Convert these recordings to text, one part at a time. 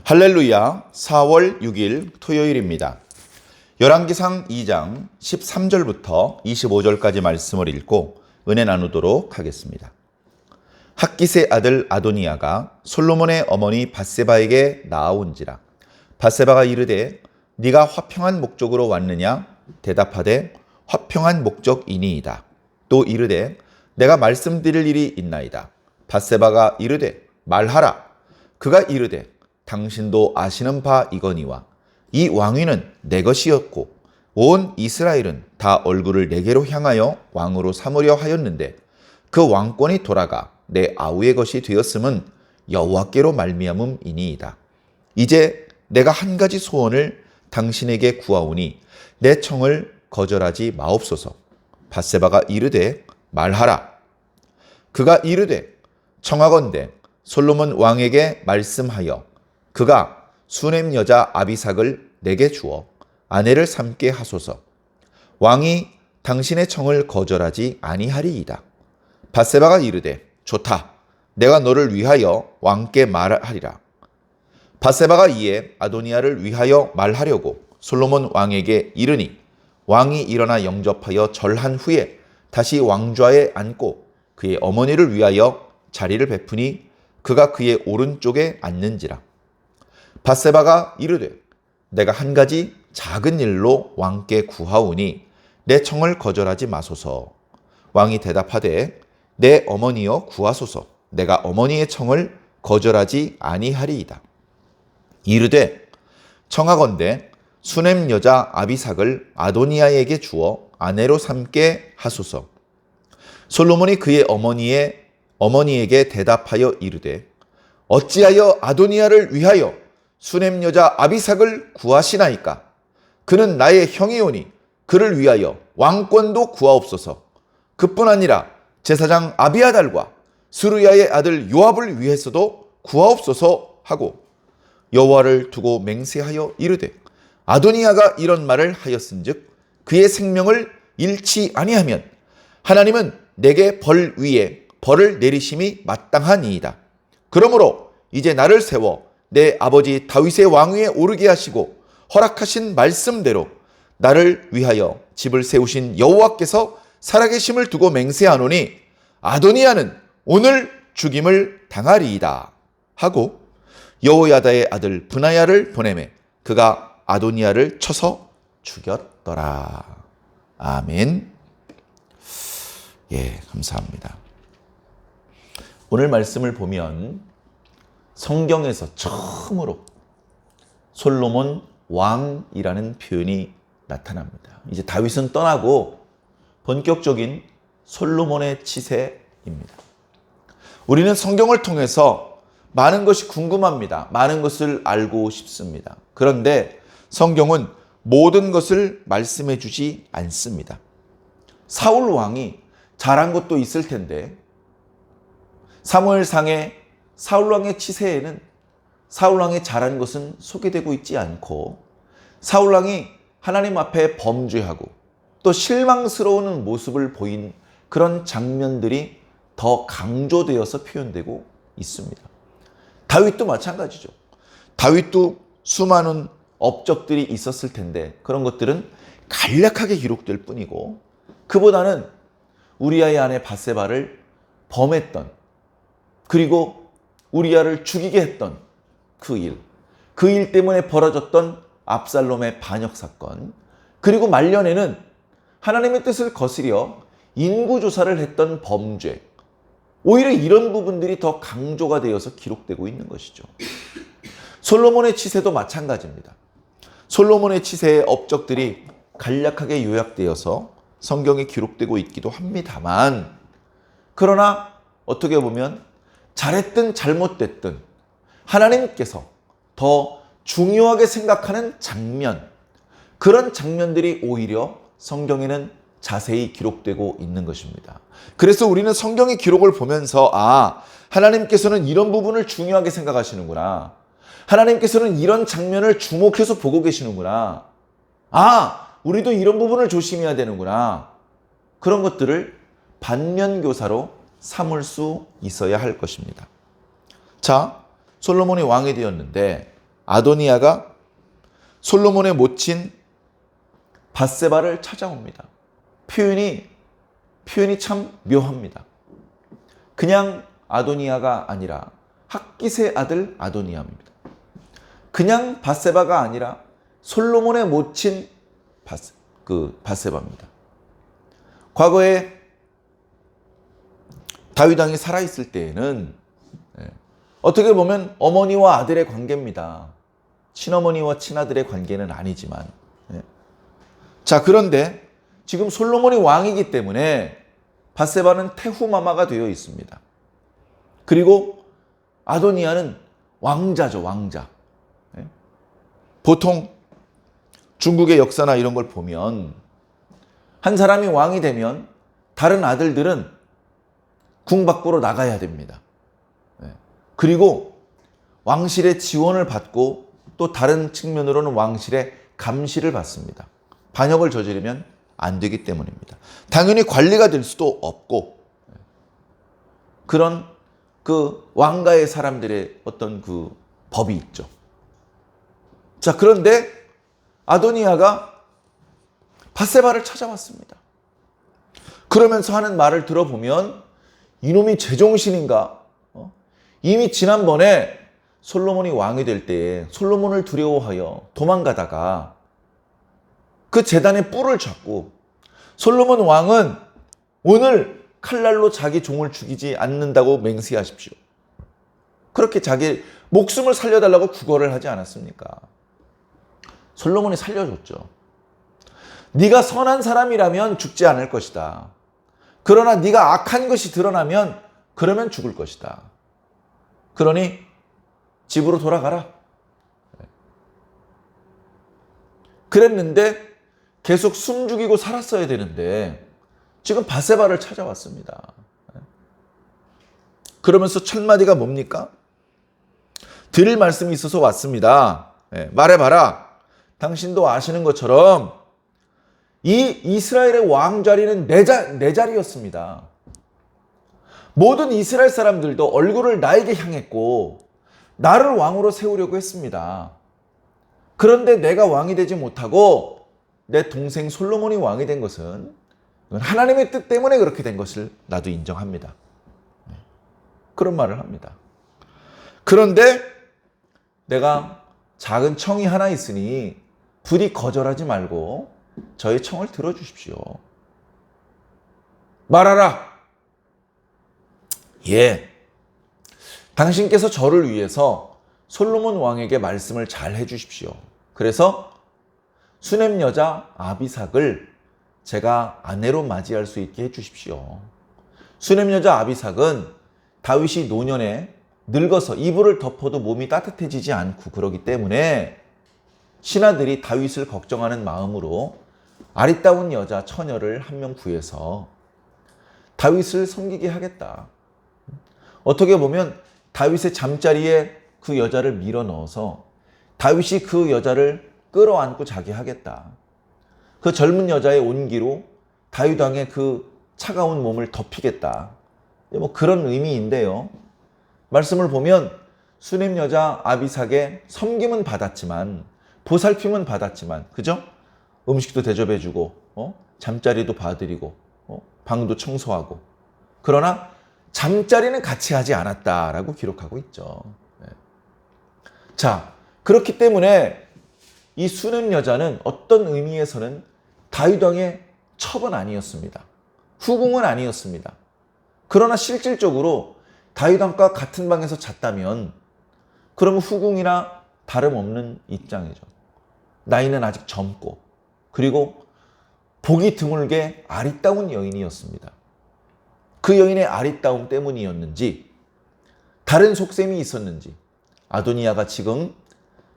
할렐루야, 4월 6일 토요일입니다. 열왕기상 2장 13절부터 25절까지 말씀을 읽고 은혜 나누도록 하겠습니다. 학깃의 아들 아도니아가 솔로몬의 어머니 밧세바에게 나아온지라. 밧세바가 이르되 네가 화평한 목적으로 왔느냐? 대답하되 화평한 목적이니이다. 또 이르되 내가 말씀드릴 일이 있나이다. 밧세바가 이르되 말하라. 그가 이르되 당신도 아시는 바 이거니와 이 왕위는 내 것이었고 온 이스라엘은 다 얼굴을 내게로 향하여 왕으로 삼으려 하였는데 그 왕권이 돌아가 내 아우의 것이 되었음은 여호와께로 말미암음이니이다. 이제 내가 한 가지 소원을 당신에게 구하오니 내 청을 거절하지 마옵소서. 밧세바가 이르되 말하라. 그가 이르되 청하건대 솔로몬 왕에게 말씀하여 그가 수넴 여자 아비삭을 내게 주어 아내를 삼게 하소서. 왕이 당신의 청을 거절하지 아니하리이다. 밧세바가 이르되 좋다. 내가 너를 위하여 왕께 말하리라. 밧세바가 이에 아도니아를 위하여 말하려고 솔로몬 왕에게 이르니 왕이 일어나 영접하여 절한 후에 다시 왕좌에 앉고 그의 어머니를 위하여 자리를 베푸니 그가 그의 오른쪽에 앉는지라. 밧세바가 이르되 내가 한 가지 작은 일로 왕께 구하오니 내 청을 거절하지 마소서. 왕이 대답하되 내 어머니여 구하소서. 내가 어머니의 청을 거절하지 아니하리이다. 이르되 청하건대 수넴 여자 아비삭을 아도니아에게 주어 아내로 삼게 하소서. 솔로몬이 그의 어머니에게 대답하여 이르되 어찌하여 아도니아를 위하여 수넴 여자 아비삭을 구하시나이까? 그는 나의 형이오니 그를 위하여 왕권도 구하옵소서. 그뿐 아니라 제사장 아비아달과 스루야의 아들 요압을 위해서도 구하옵소서 하고 여호와를 두고 맹세하여 이르되 아도니아가 이런 말을 하였은즉 그의 생명을 잃지 아니하면 하나님은 내게 벌 위에 벌을 내리심이 마땅하니이다. 그러므로 이제 나를 세워 내 아버지 다윗의 왕위에 오르게 하시고 허락하신 말씀대로 나를 위하여 집을 세우신 여호와께서 살아계심을 두고 맹세하노니 아도니아는 오늘 죽임을 당하리이다 하고 여호야다의 아들 브나야를 보내매 그가 아도니아를 쳐서 죽였더라. 아멘. 예, 감사합니다. 오늘 말씀을 보면 성경에서 처음으로 솔로몬 왕이라는 표현이 나타납니다. 이제 다윗은 떠나고 본격적인 솔로몬의 치세입니다. 우리는 성경을 통해서 많은 것이 궁금합니다. 많은 것을 알고 싶습니다. 그런데 성경은 모든 것을 말씀해 주지 않습니다. 사울 왕이 잘한 것도 있을 텐데 사무엘상의 사울왕의 치세에는 사울왕이 잘한 것은 소개되고 있지 않고 사울왕이 하나님 앞에 범죄하고 또 실망스러운 모습을 보인 그런 장면들이 더 강조되어서 표현되고 있습니다. 다윗도 마찬가지죠. 다윗도 수많은 업적들이 있었을 텐데 그런 것들은 간략하게 기록될 뿐이고 그보다는 우리아의 아내 밧세바를 범했던 그리고 우리아를 죽이게 했던 그 일 때문에 벌어졌던 압살롬의 반역 사건, 그리고 말년에는 하나님의 뜻을 거스려 인구조사를 했던 범죄, 오히려 이런 부분들이 더 강조가 되어서 기록되고 있는 것이죠. 솔로몬의 치세도 마찬가지입니다. 솔로몬의 치세의 업적들이 간략하게 요약되어서 성경에 기록되고 있기도 합니다만 그러나 어떻게 보면 잘했든 잘못됐든 하나님께서 더 중요하게 생각하는 장면, 그런 장면들이 오히려 성경에는 자세히 기록되고 있는 것입니다. 그래서 우리는 성경의 기록을 보면서 하나님께서는 이런 부분을 중요하게 생각하시는구나. 하나님께서는 이런 장면을 주목해서 보고 계시는구나. 우리도 이런 부분을 조심해야 되는구나. 그런 것들을 반면교사로 삼을 수 있어야 할 것입니다. 자, 솔로몬이 왕이 되었는데 아도니아가 솔로몬의 모친 밧세바를 찾아옵니다. 표현이 참 묘합니다. 그냥 아도니아가 아니라 핫깃의 아들 아도니아입니다. 그냥 밧세바가 아니라 솔로몬의 모친 밧세바입니다. 과거에 다윗 왕이 살아있을 때에는 어떻게 보면 어머니와 아들의 관계입니다. 친어머니와 친아들의 관계는 아니지만. 자, 그런데 지금 솔로몬이 왕이기 때문에 밧세바는 태후마마가 되어 있습니다. 그리고 아도니아는 왕자죠, 왕자. 보통 중국의 역사나 이런 걸 보면 한 사람이 왕이 되면 다른 아들들은 궁 밖으로 나가야 됩니다. 그리고 왕실의 지원을 받고 또 다른 측면으로는 왕실의 감시를 받습니다. 반역을 저지르면 안 되기 때문입니다. 당연히 관리가 될 수도 없고 그런 그 왕가의 사람들의 어떤 그 법이 있죠. 자, 그런데 아도니아가 밧세바를 찾아왔습니다. 그러면서 하는 말을 들어보면 이놈이 제정신인가? 이미 지난번에 솔로몬이 왕이 될 때에 솔로몬을 두려워하여 도망가다가 그 제단에 뿔을 잡고 솔로몬 왕은 오늘 칼날로 자기 종을 죽이지 않는다고 맹세하십시오. 그렇게 자기 목숨을 살려달라고 구걸을 하지 않았습니까? 솔로몬이 살려줬죠. 네가 선한 사람이라면 죽지 않을 것이다. 그러나 네가 악한 것이 드러나면 그러면 죽을 것이다. 그러니 집으로 돌아가라. 그랬는데 계속 숨죽이고 살았어야 되는데 지금 밧세바를 찾아왔습니다. 그러면서 첫 마디가 뭡니까? 드릴 말씀이 있어서 왔습니다. 말해봐라. 당신도 아시는 것처럼 이 이스라엘의 왕 자리는 내 자리였습니다. 모든 이스라엘 사람들도 얼굴을 나에게 향했고 나를 왕으로 세우려고 했습니다. 그런데 내가 왕이 되지 못하고 내 동생 솔로몬이 왕이 된 것은 하나님의 뜻 때문에 그렇게 된 것을 나도 인정합니다. 그런 말을 합니다. 그런데 내가 작은 청이 하나 있으니 부디 거절하지 말고 저의 청을 들어주십시오. 말하라. 예. 당신께서 저를 위해서 솔로몬 왕에게 말씀을 잘 해주십시오. 그래서 수넴 여자 아비삭을 제가 아내로 맞이할 수 있게 해주십시오. 수넴 여자 아비삭은 다윗이 노년에 늙어서 이불을 덮어도 몸이 따뜻해지지 않고 그러기 때문에 신하들이 다윗을 걱정하는 마음으로 아리따운 여자 처녀를 한 명 구해서 다윗을 섬기게 하겠다. 어떻게 보면 다윗의 잠자리에 그 여자를 밀어 넣어서 다윗이 그 여자를 끌어안고 자게 하겠다. 그 젊은 여자의 온기로 다윗 왕의 그 차가운 몸을 덮이겠다. 뭐 그런 의미인데요. 말씀을 보면 수넴 여자 아비삭의 섬김은 받았지만 보살핌은 받았지만 그죠? 음식도 대접해주고 잠자리도 봐드리고 방도 청소하고 그러나 잠자리는 같이 하지 않았다라고 기록하고 있죠. 자, 그렇기 때문에 이 수넴 여자는 어떤 의미에서는 다윗 왕의 첩은 아니었습니다. 후궁은 아니었습니다. 그러나 실질적으로 다윗 왕과 같은 방에서 잤다면 그러면 후궁이나 다름없는 입장이죠. 나이는 아직 젊고 그리고 보기 드물게 아리따운 여인이었습니다. 그 여인의 아리따움 때문이었는지 다른 속셈이 있었는지 아도니아가 지금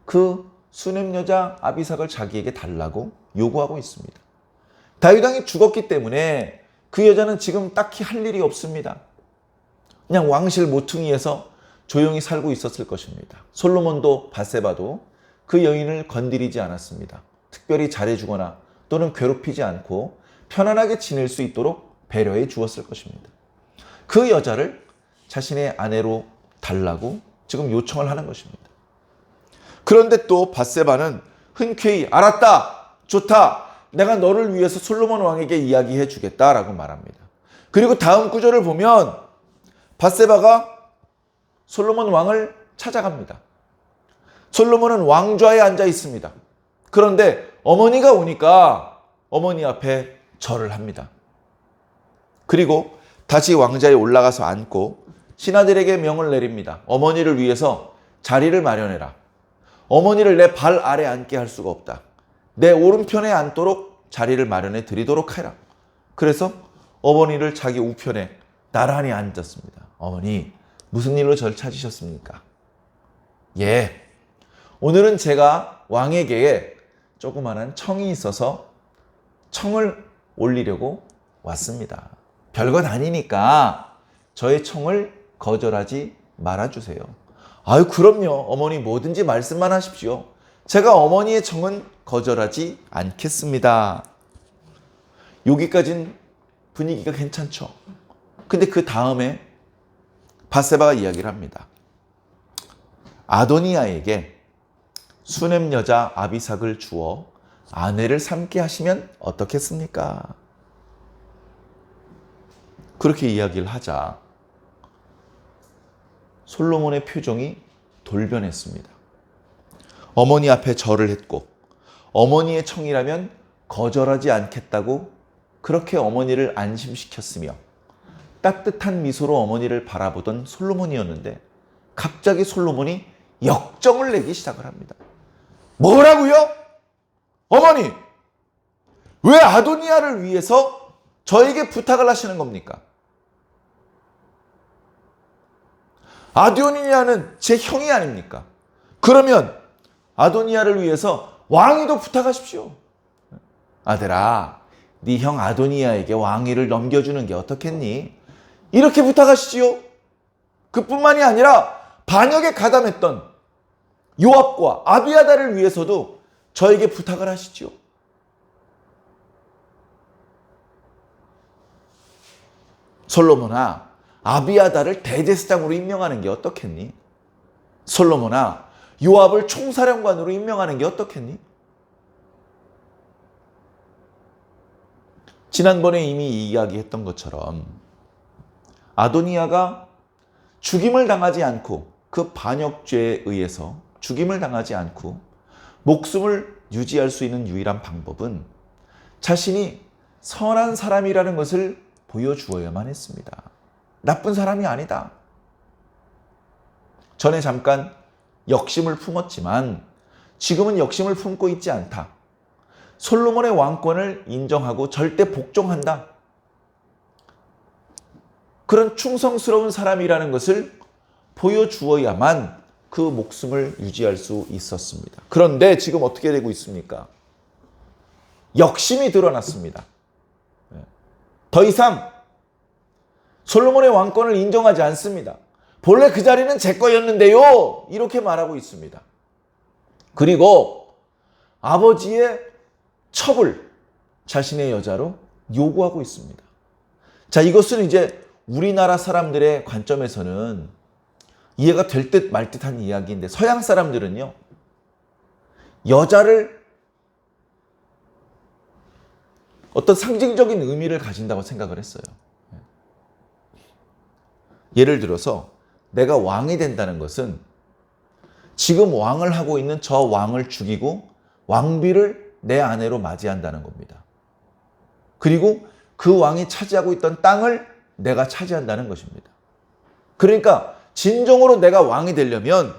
그 수넴 여자 아비삭을 자기에게 달라고 요구하고 있습니다. 다윗 왕이 죽었기 때문에 그 여자는 지금 딱히 할 일이 없습니다. 그냥 왕실 모퉁이에서 조용히 살고 있었을 것입니다. 솔로몬도 밧세바도 그 여인을 건드리지 않았습니다. 특별히 잘해주거나 또는 괴롭히지 않고 편안하게 지낼 수 있도록 배려해 주었을 것입니다. 그 여자를 자신의 아내로 달라고 지금 요청을 하는 것입니다. 그런데 또 밧세바는 흔쾌히 알았다, 좋다, 내가 너를 위해서 솔로몬 왕에게 이야기해 주겠다라고 말합니다. 그리고 다음 구절을 보면 밧세바가 솔로몬 왕을 찾아갑니다. 솔로몬은 왕좌에 앉아 있습니다. 그런데 어머니가 오니까 어머니 앞에 절을 합니다. 그리고 다시 왕좌에 올라가서 앉고 신하들에게 명을 내립니다. 어머니를 위해서 자리를 마련해라. 어머니를 내 발 아래 앉게 할 수가 없다. 내 오른편에 앉도록 자리를 마련해 드리도록 해라. 그래서 어머니를 자기 우편에 나란히 앉았습니다. 어머니, 무슨 일로 절 찾으셨습니까? 예, 오늘은 제가 왕에게 조그마한 청이 있어서 청을 올리려고 왔습니다. 별것 아니니까 저의 청을 거절하지 말아주세요. 아유, 그럼요. 어머니 뭐든지 말씀만 하십시오. 제가 어머니의 청은 거절하지 않겠습니다. 여기까진 분위기가 괜찮죠. 근데 그 다음에 밧세바가 이야기를 합니다. 아도니아에게 수넴 여자 아비삭을 주어 아내를 삼게 하시면 어떻겠습니까? 그렇게 이야기를 하자 솔로몬의 표정이 돌변했습니다. 어머니 앞에 절을 했고 어머니의 청이라면 거절하지 않겠다고 그렇게 어머니를 안심시켰으며 따뜻한 미소로 어머니를 바라보던 솔로몬이었는데 갑자기 솔로몬이 역정을 내기 시작을 합니다. 뭐라고요? 어머니, 왜 아도니아를 위해서 저에게 부탁을 하시는 겁니까? 아도니아는 제 형이 아닙니까? 그러면 아도니아를 위해서 왕위도 부탁하십시오. 아들아, 네 형 아도니아에게 왕위를 넘겨주는 게 어떻겠니? 이렇게 부탁하시지요. 그뿐만이 아니라 반역에 가담했던 요압과 아비아달을 위해서도 저에게 부탁을 하시지요. 솔로몬아, 아비아달을 대제사장으로 임명하는 게 어떻겠니? 솔로몬아, 요압을 총사령관으로 임명하는 게 어떻겠니? 지난번에 이미 이야기했던 것처럼 아도니아가 죽임을 당하지 않고 그 반역죄에 의해서 죽임을 당하지 않고 목숨을 유지할 수 있는 유일한 방법은 자신이 선한 사람이라는 것을 보여주어야만 했습니다. 나쁜 사람이 아니다. 전에 잠깐 역심을 품었지만 지금은 역심을 품고 있지 않다. 솔로몬의 왕권을 인정하고 절대 복종한다. 그런 충성스러운 사람이라는 것을 보여주어야만 그 목숨을 유지할 수 있었습니다. 그런데 지금 어떻게 되고 있습니까? 역심이 드러났습니다. 더 이상 솔로몬의 왕권을 인정하지 않습니다. 본래 그 자리는 제 거였는데요. 이렇게 말하고 있습니다. 그리고 아버지의 첩을 자신의 여자로 요구하고 있습니다. 자, 이것은 이제 우리나라 사람들의 관점에서는 이해가 될 듯 말 듯한 이야기인데 서양 사람들은요, 여자를 어떤 상징적인 의미를 가진다고 생각을 했어요. 예를 들어서 내가 왕이 된다는 것은 지금 왕을 하고 있는 저 왕을 죽이고 왕비를 내 아내로 맞이한다는 겁니다. 그리고 그 왕이 차지하고 있던 땅을 내가 차지한다는 것입니다. 그러니까 진정으로 내가 왕이 되려면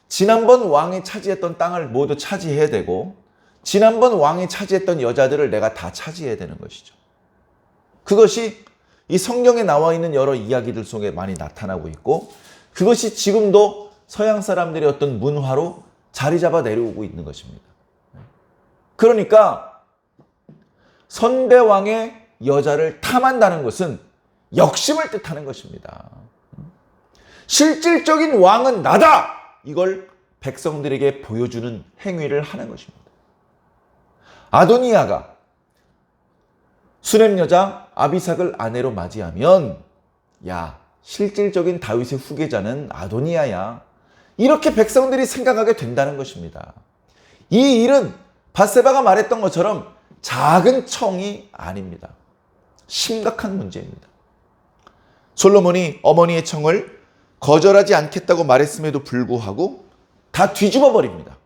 지난번 왕이 차지했던 땅을 모두 차지해야 되고 지난번 왕이 차지했던 여자들을 내가 다 차지해야 되는 것이죠. 그것이 이 성경에 나와 있는 여러 이야기들 속에 많이 나타나고 있고 그것이 지금도 서양 사람들의 어떤 문화로 자리 잡아 내려오고 있는 것입니다. 그러니까 선대왕의 여자를 탐한다는 것은 역심을 뜻하는 것입니다. 실질적인 왕은 나다! 이걸 백성들에게 보여주는 행위를 하는 것입니다. 아도니아가 수넴 여자 아비삭을 아내로 맞이하면 야, 실질적인 다윗의 후계자는 아도니아야. 이렇게 백성들이 생각하게 된다는 것입니다. 이 일은 밧세바가 말했던 것처럼 작은 청이 아닙니다. 심각한 문제입니다. 솔로몬이 어머니의 청을 거절하지 않겠다고 말했음에도 불구하고 다 뒤집어 버립니다.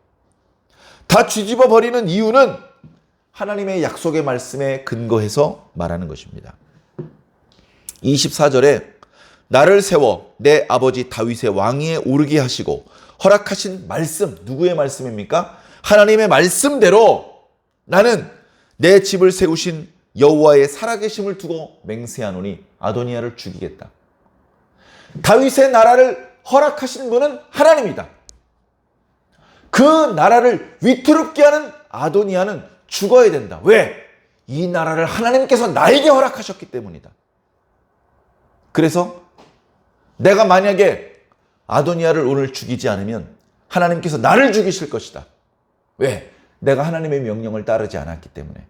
다 뒤집어 버리는 이유는 하나님의 약속의 말씀에 근거해서 말하는 것입니다. 24절에 나를 세워 내 아버지 다윗의 왕위에 오르게 하시고 허락하신 말씀, 누구의 말씀입니까? 하나님의 말씀대로 나는 내 집을 세우신 여호와의 살아계심을 두고 맹세하노니 아도니아를 죽이겠다. 다윗의 나라를 허락하신 분은 하나님이다. 그 나라를 위태롭게 하는 아도니아는 죽어야 된다. 왜? 이 나라를 하나님께서 나에게 허락하셨기 때문이다. 그래서 내가 만약에 아도니아를 오늘 죽이지 않으면 하나님께서 나를 죽이실 것이다. 왜? 내가 하나님의 명령을 따르지 않았기 때문에.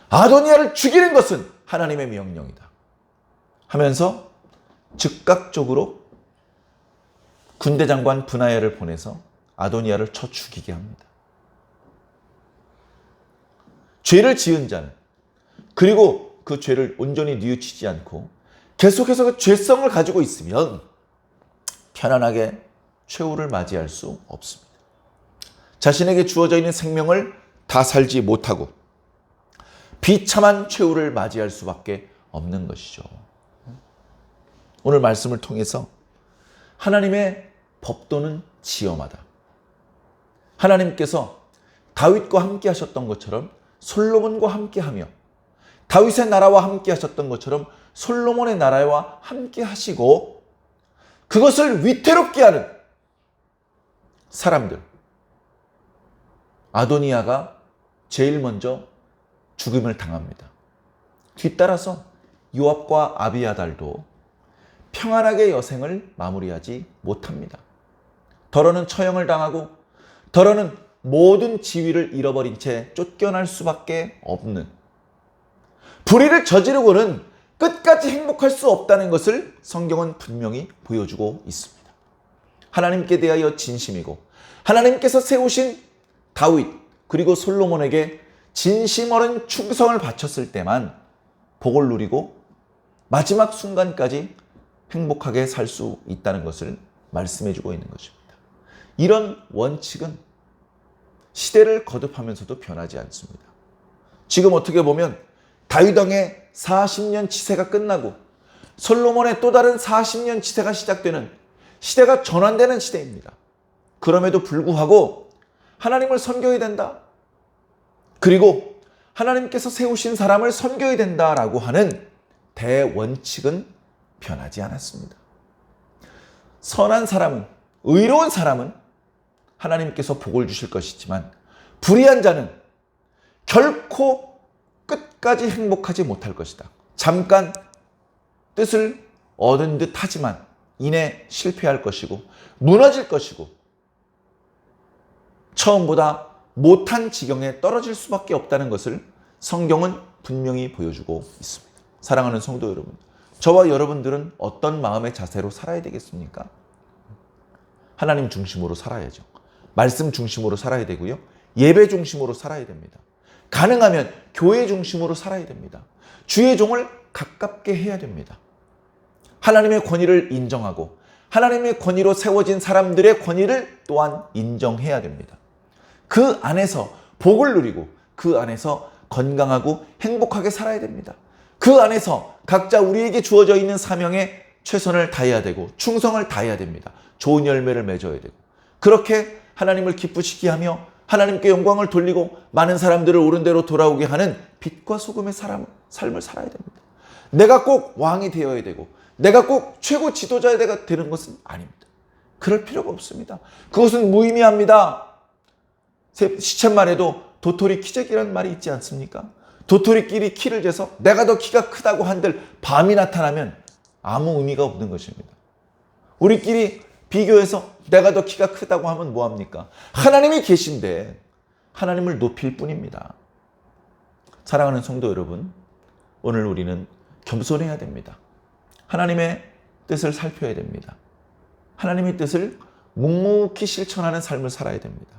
아도니아를 죽이는 것은 하나님의 명령이다. 하면서 즉각적으로 군대 장관 브나야를 보내서 아도니아를 쳐 죽이게 합니다. 죄를 지은 자는, 그리고 그 죄를 온전히 뉘우치지 않고 계속해서 그 죄성을 가지고 있으면 편안하게 최후를 맞이할 수 없습니다. 자신에게 주어져 있는 생명을 다 살지 못하고 비참한 최후를 맞이할 수밖에 없는 것이죠. 오늘 말씀을 통해서 하나님의 법도는 지엄하다. 하나님께서 다윗과 함께 하셨던 것처럼 솔로몬과 함께 하며 다윗의 나라와 함께 하셨던 것처럼 솔로몬의 나라와 함께 하시고 그것을 위태롭게 하는 사람들, 아도니아가 제일 먼저 죽음을 당합니다. 뒤따라서 요압과 아비아달도 평안하게 여생을 마무리하지 못합니다. 더러는 처형을 당하고 더러는 모든 지위를 잃어버린 채 쫓겨날 수밖에 없는, 불의를 저지르고는 끝까지 행복할 수 없다는 것을 성경은 분명히 보여주고 있습니다. 하나님께 대하여 진심이고 하나님께서 세우신 다윗 그리고 솔로몬에게 진심 어린 충성을 바쳤을 때만 복을 누리고 마지막 순간까지 행복하게 살 수 있다는 것을 말씀해주고 있는 것입니다. 이런 원칙은 시대를 거듭하면서도 변하지 않습니다. 지금 어떻게 보면 다윗 왕의 40년 치세가 끝나고 솔로몬의 또 다른 40년 치세가 시작되는, 시대가 전환되는 시대입니다. 그럼에도 불구하고 하나님을 섬겨야 된다. 그리고 하나님께서 세우신 사람을 섬겨야 된다라고 하는 대원칙은 변하지 않았습니다. 선한 사람은, 의로운 사람은 하나님께서 복을 주실 것이지만 불의한 자는 결코 끝까지 행복하지 못할 것이다. 잠깐 뜻을 얻은 듯 하지만 이내 실패할 것이고 무너질 것이고 처음보다 못한 지경에 떨어질 수밖에 없다는 것을 성경은 분명히 보여주고 있습니다. 사랑하는 성도 여러분, 저와 여러분들은 어떤 마음의 자세로 살아야 되겠습니까? 하나님 중심으로 살아야죠. 말씀 중심으로 살아야 되고요. 예배 중심으로 살아야 됩니다. 가능하면 교회 중심으로 살아야 됩니다. 주의 종을 가깝게 해야 됩니다. 하나님의 권위를 인정하고 하나님의 권위로 세워진 사람들의 권위를 또한 인정해야 됩니다. 그 안에서 복을 누리고 그 안에서 건강하고 행복하게 살아야 됩니다. 그 안에서 각자 우리에게 주어져 있는 사명에 최선을 다해야 되고 충성을 다해야 됩니다. 좋은 열매를 맺어야 되고 그렇게 하나님을 기쁘시게 하며 하나님께 영광을 돌리고 많은 사람들을 옳은 대로 돌아오게 하는 빛과 소금의 삶을 살아야 됩니다. 내가 꼭 왕이 되어야 되고 내가 꼭 최고 지도자가 되는 것은 아닙니다. 그럴 필요가 없습니다. 그것은 무의미합니다. 시쳇말 해도 도토리 키재기라는 말이 있지 않습니까? 도토리끼리 키를 재서 내가 더 키가 크다고 한들 밤이 나타나면 아무 의미가 없는 것입니다. 우리끼리 비교해서 내가 더 키가 크다고 하면 뭐합니까? 하나님이 계신데 하나님을 높일 뿐입니다. 사랑하는 성도 여러분, 오늘 우리는 겸손해야 됩니다. 하나님의 뜻을 살펴야 됩니다. 하나님의 뜻을 묵묵히 실천하는 삶을 살아야 됩니다.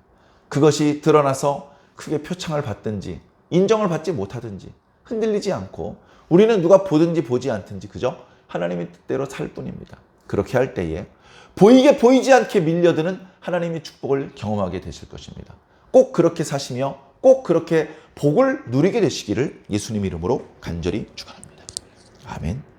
그것이 드러나서 크게 표창을 받든지 인정을 받지 못하든지 흔들리지 않고 우리는 누가 보든지 보지 않든지 그저 하나님의 뜻대로 살 뿐입니다. 그렇게 할 때에 보이게 보이지 않게 밀려드는 하나님의 축복을 경험하게 되실 것입니다. 꼭 그렇게 사시며 꼭 그렇게 복을 누리게 되시기를 예수님 이름으로 간절히 축원합니다. 아멘.